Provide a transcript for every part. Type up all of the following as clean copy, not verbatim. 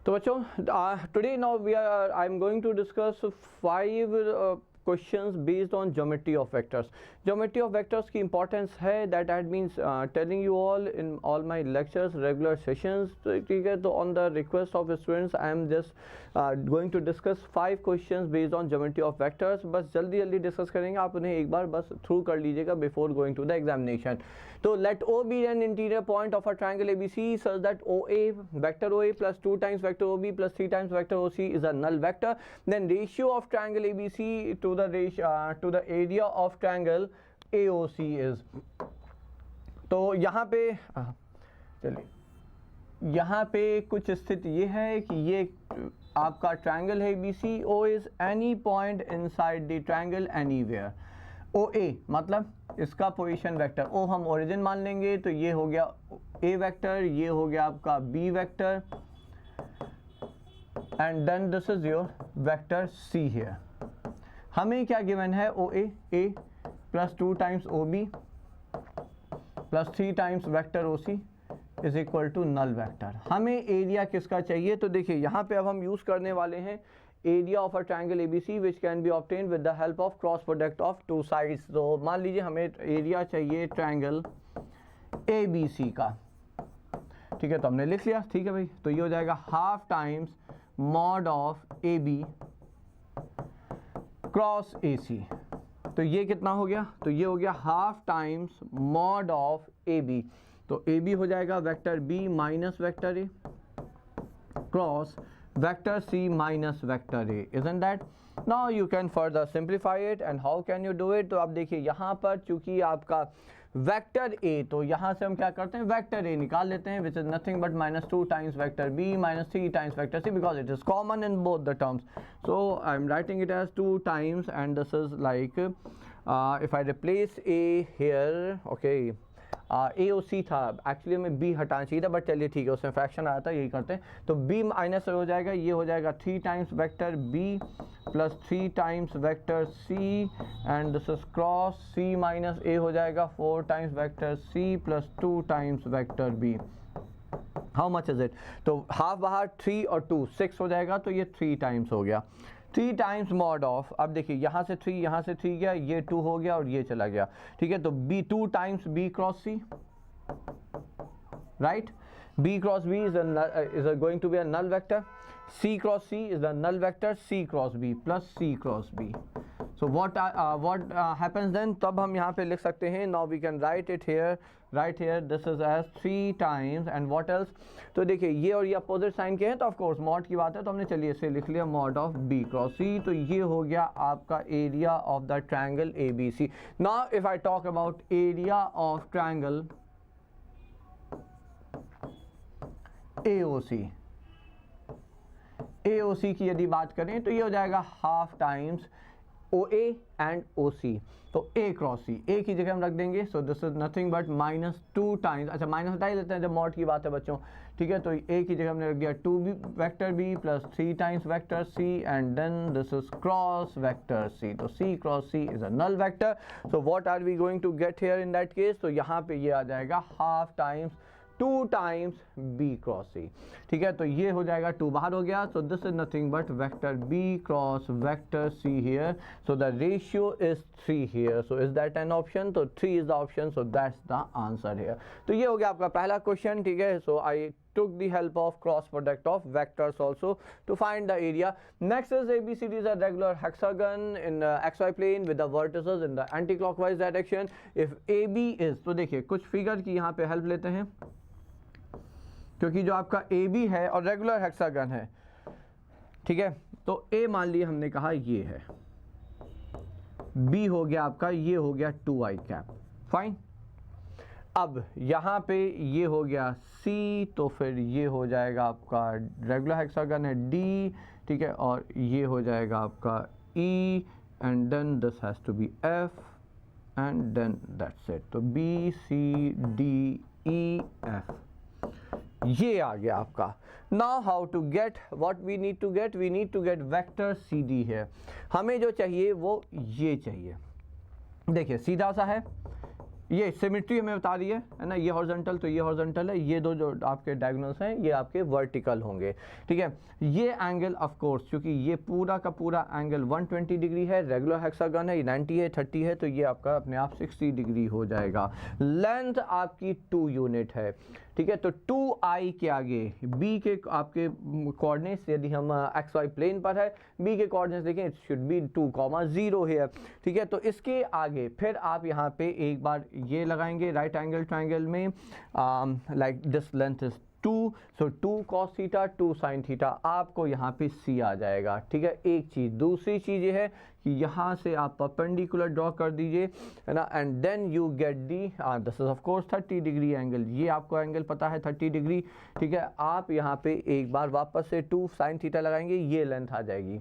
तो बच्चों today now I am going to discuss 5 questions based on geometry of vectors. Geometry of vectors की importance है that I had been telling you all in all my lectures, regular sessions. तो ठीक है, तो on the request of students I am just going to discuss 5 questions based on geometry of vectors. बस जल्दी जल्दी discuss करेंगे, आप उन्हें एक बार बस थ्रू कर लीजिएगा before going to the examination. तो let O be an interior point of a triangle ABC such that OA, vector OA plus 2 times vector OB plus 3 times vector OC is a null vector. Then ratio of triangle ABC to the ratio to the area of triangle AOC is. तो यहाँ पे चलिए, यहाँ पे कुछ स्थिति ये है कि ये आपका ट्रायंगल है ABC. O is any point inside the triangle anywhere. OA मतलब इसका पोजीशन वेक्टर O हम ओरिजिन मान लेंगे, तो ये हो गया A वेक्टर, ये हो गया आपका B vector, and then this is your vector C here. हमें क्या गिवन है? OA A plus 2 times OB plus 3 times vector OC is equal to null vector. हमें एरिया किसका चाहिए? तो देखिए यहाँ पे अब हम यूज करने वाले हैं area of a triangle ABC which can be obtained with the help of cross product of 2 sides. तो मान लीजिए हमें एरिया चाहिए ट्रायंगल ABC का, ठीक है, तो हमने लिख लिया. ठीक है भाई, तो ये हो जाएगा half times mod of AB cross AC. तो ये कितना हो गया? तो ये हो गया half times mod of AB. तो AB हो जाएगा vector B minus vector A cross vector C minus vector A. Isn't that? Now you can further simplify it. And how can you do it? तो आप देखिए यहाँ पर चूंकि आपका वेक्टर A, तो यहाँ से हम क्या करते हैं? वेक्टर A निकाल लेते हैं, which is nothing but minus 2 times vector B minus 3 times vector C, because it is common in both the terms. So I am writing it as 2 times, and this is like if I replace A here, okay, AOC था, actually हमें B हटाना चाहिए था, but चलिए ठीक है, उसमें fraction आया था, यही करते हैं. तो B माइनस हो जाएगा, ये हो जाएगा 3 times vector B plus 3 times vector C, and this is cross C minus A हो जाएगा 4 times vector C plus 2 times vector B. How much is it? तो हाफ बाहर 3 और 2 6 हो जाएगा, तो ये 3 टाइम्स हो गया. 3 टाइम्स मॉड ऑफ, अब देखिए यहाँ से 3 यहाँ से 3 गया, ये 2 हो गया और ये चला गया. ठीक है, तो B 2 times B cross C, right. B cross B is going to be a null vector. C cross C is the null vector. C cross B plus C cross B. So what happens then? तब हम यहाँ पे लिख सकते हैं. Now we can write it here. Right here this is as 3 times and what else? तो देखिए ये और ये अपोजिट साइन के हैं, तो ऑफ कोर्स मॉड की बात है, तो हमने चलिए इसे लिख लिया mod of B cross C. तो ये हो गया आपका area of the triangle ABC. Now if I talk about area of triangle AOC की यदि बात करें, तो ये हो जाएगा half times OA and OC. तो A क्रॉस C, A की जगह हम रख देंगे, so this is nothing but minus 2 times. अच्छा, माइनस हटा ही लेते हैं जब मॉड की बात है बच्चों. ठीक है, तो A की जगह हमने रख दिया 2 vector B plus 3 times vector C, and then this is cross vector C. तो C cross C is a null vector. So what are we going to get here in that case? तो यहाँ पे ये आ जाएगा half times 2 times B cross C. ठीक है, तो ये हो जाएगा 2 बाहर हो गया, so this is nothing but vector B cross vector C here. So the ratio is 3 here. So is that an option? तो 3 is the option, so that's the answer here. तो ये हो गया आपका पहला क्वेश्चन. ठीक है, सो आई took the help of cross product of vectors also to find the area. Next is ABCD is a regular hexagon in xy plane with the vertices in the anti-clockwise direction. If AB is, तो देखिए कुछ figure की यहाँ पे help लेते हैं, क्योंकि जो आपका AB है और रेगुलर हेक्सागन है, ठीक है, तो A मान लिया हमने कहा ये है, B हो गया आपका, ये हो गया 2i कैप, फाइन. अब यहाँ पे ये हो गया C, तो फिर ये हो जाएगा आपका रेगुलर हेक्सागन है D, ठीक है, और ये हो जाएगा आपका E, and then this has to be F, and then that's it. तो B C D E F ये आ गया आपका. Now how to get what we need to get? We need to get vector CD है. हमें जो चाहिए वो ये चाहिए. देखिए सीधा सा है, ये सिमेट्री हमें बता रही है ना, ये हॉरिजॉन्टल तो ये हॉरिजॉन्टल है, ये दो जो आपके डायगोनल्स हैं ये आपके वर्टिकल होंगे, ठीक है। ये एंगल ऑफ कोर्स क्योंकि ये पूरा का पूरा एंगल 120 डिग्री है, रेगुलर हेक्सागन है, 90 है, 30 है, तो ये आपका अपने आप 60 डिग्री हो जाएगा। लेंथ आपकी 2 यूनिट है, ठीक है। तो 2i के आगे b के आपके कोऑर्डिनेट्स, यदि हम xy प्लेन पर है, b के कोऑर्डिनेट्स देखें, इट शुड बी 2,0 है, ठीक है। तो इसके आगे फिर आप यहाँ पे एक बार ये लगाएंगे राइट एंगल ट्रायंगल में, like this length is 2, so 2 cos theta 2 sin theta, आपको यहाँ पे c आ जाएगा, ठीक है। एक चीज़, दूसरी चीज़ ये है कि यहाँ से आप परपेंडिकुलर ड्रॉ कर दीजिए, है ना, and then you get the this is of course 30 degree angle, ये आपको एंगल पता है 30 डिग्री, ठीक है। आप यहाँ पे एक बार वापस से 2 sin थीटा लगाएंगे, ये लेंथ आ जाएगी,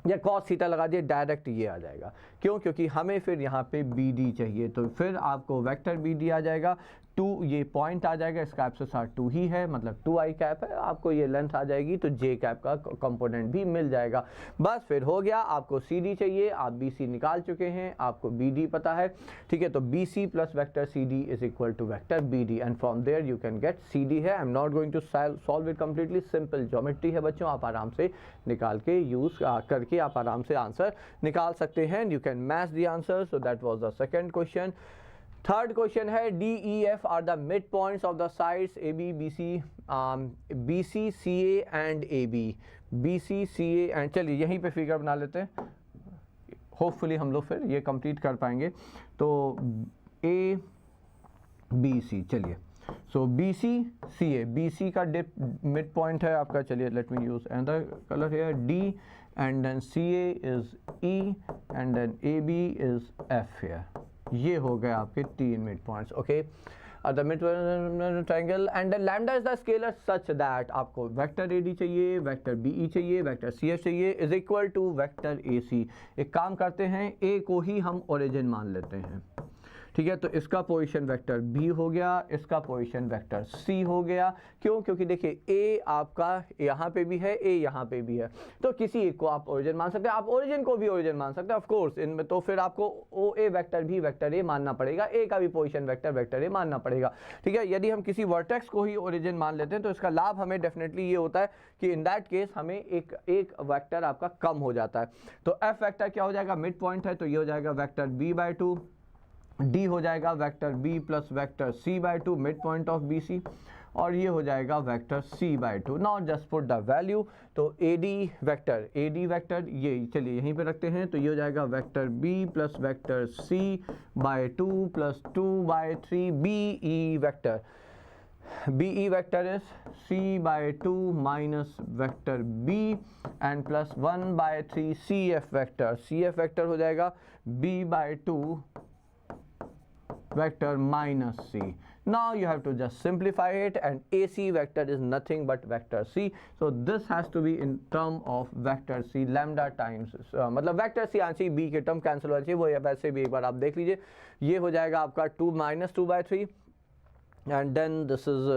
या cos थीटा लगा दिए डायरेक्ट ये आ जाएगा। क्यों? क्योंकि हमें फिर यहाँ पे BD चाहिए, तो फिर आपको वेक्टर BD आ जाएगा, 2 ये पॉइंट आ जाएगा, इसका एब्सिस 2 ही है, मतलब 2i कैप है, आपको ये लेंथ आ जाएगी, तो j कैप का कंपोनेंट भी मिल जाएगा। बस फिर हो गया, आपको CD चाहिए, आप BC निकाल चुके हैं, आपको BD पता है, ठीक है। तो BC प्लस vector CD is equal to vector BD, and from there you can get CD है। I am not going to solve it completely, simple geometry है बच्चों, आप आराम से निकाल के यूज करके आप आराम से आंसर निकाल सकते हैं, you can match the answer. So that was the second question. Third question है DEF are the mid points of the sides AB BC CA and AB, BC CA and, चलिए यहीं पे फिगर बना लेते हैं, होपफुली हम लोग फिर ये कंप्लीट कर पाएंगे। तो ABC, चलिए, सो BC CA, BC का डिप मिड पॉइंट है आपका, चलिए let me use another colour here, D and then CA is E and then AB is F here, ये हो गए आपके 3 mid points, okay. The mid triangle and then lambda is the scalar such that आपको vector AD चाहिए, vector BE चाहिए, vector CF चाहिए, is equal to vector AC। एक काम करते हैं, A को ही हम ओरिजिन मान लेते हैं, ठीक है। तो इसका पोजीशन वेक्टर B हो गया, इसका पोजीशन वेक्टर C हो गया। क्यों? क्योंकि देखिए A आपका यहाँ पे भी है, A यहाँ पे भी है, तो किसी एक को आप ओरिजिन मान सकते हैं, आप ओरिजिन को भी ओरिजिन मान सकते हैं ऑफ कोर्स इनमें, तो फिर आपको OA वेक्टर भी वेक्टर A मानना पड़ेगा, A का भी पोजीशन वेक्टर वेक्टर A मानना पड़ेगा, ठीक है। यदि हम किसी वर्टेक्स को ही ओरिजिन मान लेते हैं तो इसका लाभ हमें डेफिनेटली ये होता है कि इन दैट केस हमें एक वेक्टर आपका कम हो जाता है। तो F वेक्टर क्या हो जाएगा, मिड पॉइंट है, तो ये हो जाएगा वेक्टर B/2, D हो जाएगा vector B plus vector C/2 mid point of BC, और ये हो जाएगा vector C/2। Now just put the value, तो AD वेक्टर ये चलिए यहीं पे रखते हैं, तो ये हो जाएगा vector B plus vector C/2 plus 2/3 BE vector, BE vector is C/2 minus vector B and plus 1/3 CF vector, CF vector हो जाएगा B/2 vector minus C. Now you have to just simplify it, and AC vector is nothing but vector C. So this has to be in term of vector C lambda times मतलब vector C answer B के term cancel होना चाहिए, वो वैसे भी एक बार आप देख लीजिए, ये हो जाएगा आपका 2 minus 2/3 and then this is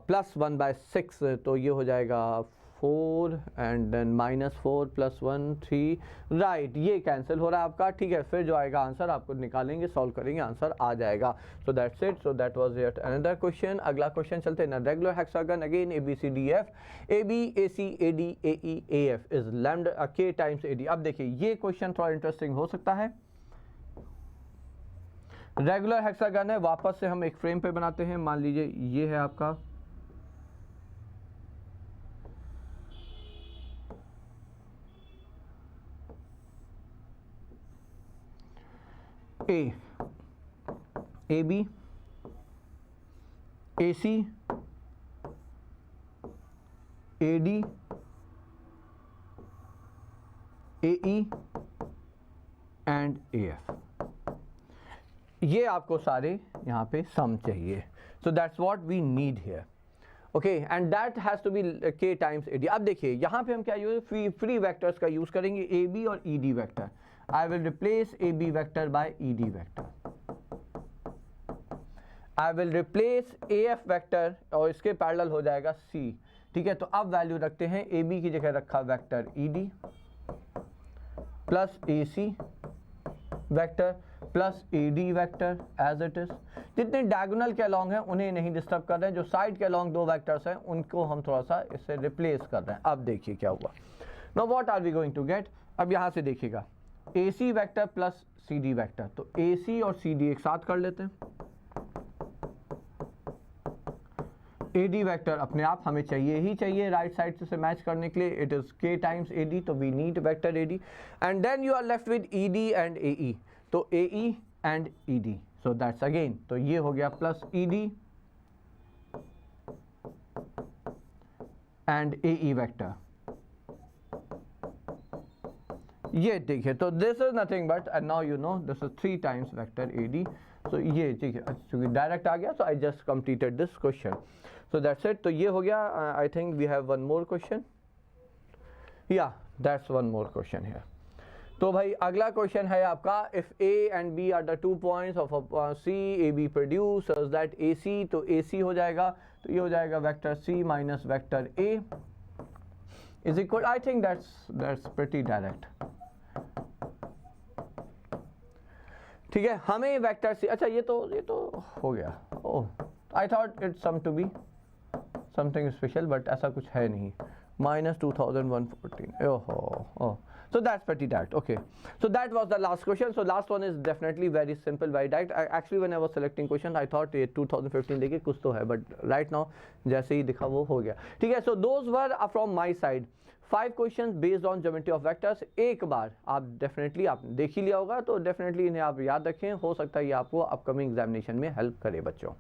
plus 1/6, तो ये हो जाएगा 4 एंड देन -4 + 1 3, राइट, ये कैंसिल हो रहा है आपका, ठीक है। फिर जो आएगा आंसर आपको निकालेंगे, सॉल्व करेंगे, आंसर आ जाएगा। सो that's it, so that was yet another question. अगला क्वेश्चन चलते हैं ना, regular hexagon again ABCDF, AB AC AD AE AF is lambda K times AD। अब देखिए ये क्वेश्चन थोड़ा इंटरेस्टिंग हो सकता है। रेगुलर हेक्सागन है, वापस से हम एक फ्रेम पे बनाते हैं, मान लीजिए ये है आपका A, AB, AC, AD, AE and AF, ये आपको सारे यहाँ पे सम चाहिए। So that's what we need here, okay, and that has to be K times AD। अब देखिए यहाँ पे हम क्या यूज फ्री वेक्टर्स का यूज करेंगे, AB और ED vector. I will replace AB vector by ED vector. I will replace AF vector और इसके पैरेलल हो जाएगा C, ठीक है। तो अब वैल्यू रखते हैं, AB की जगह रखा vector ED plus AC vector plus AD vector as it is. जितने डायगोनल के अलॉन्ग हैं उन्हें नहीं डिस्टर्ब कर रहे हैं, जो साइड के अलॉन्ग दो वेक्टर्स हैं उनको हम थोड़ा सा इससे रिप्लेस कर रहे हैं। अब देखिए क्या हुआ। Now what are we going to get. अब यहाँ से देखिएगा AC vector plus CD vector, तो AC और CD एक साथ कर लेते हैं। AD वेक्टर अपने आप हमें चाहिए ही चाहिए राइट साइड से मैच करने के लिए, it is K times AD, तो we need vector AD and then you are left with ED and AE, तो AE and ED, so that's again, तो ये हो गया plus ED and AE vector. ये देखिए, तो this is nothing but, and now you know this is 3 times vector AD। So ये ठीक है, चूंकि डायरेक्ट आ गया so I just completed this question, so that's it. तो ये हो गया। I think we have one more question, या दैट्स वन मोर क्वेश्चन है। तो भाई अगला क्वेश्चन है आपका, if A and B are the 2 points of C AB produce such that AC, तो AC हो जाएगा, तो ये हो जाएगा vector C minus vector A is equal, I think that's pretty direct. ठीक है, हमें वेक्टर सी, अच्छा ये तो हो गया। Oh, I thought it's some to be something special, but ऐसा कुछ है नहीं। Minus 2114, oh, so that's pretty direct. Okay, so that was the last question. So last one is definitely very simple, very direct. Actually when I was selecting question I thought ये 2015 देखिए कुछ तो है, but right now जैसे ही दिखा वो हो गया। ठीक है, so those were from my side 5 questions based on geometry of vectors। एक बार आप डेफिनेटली आप देख ही लिया होगा, तो डेफिनेटली इन्हें आप याद रखें, हो सकता है ये आपको अपकमिंग एग्जामिनेशन में हेल्प करे बच्चों।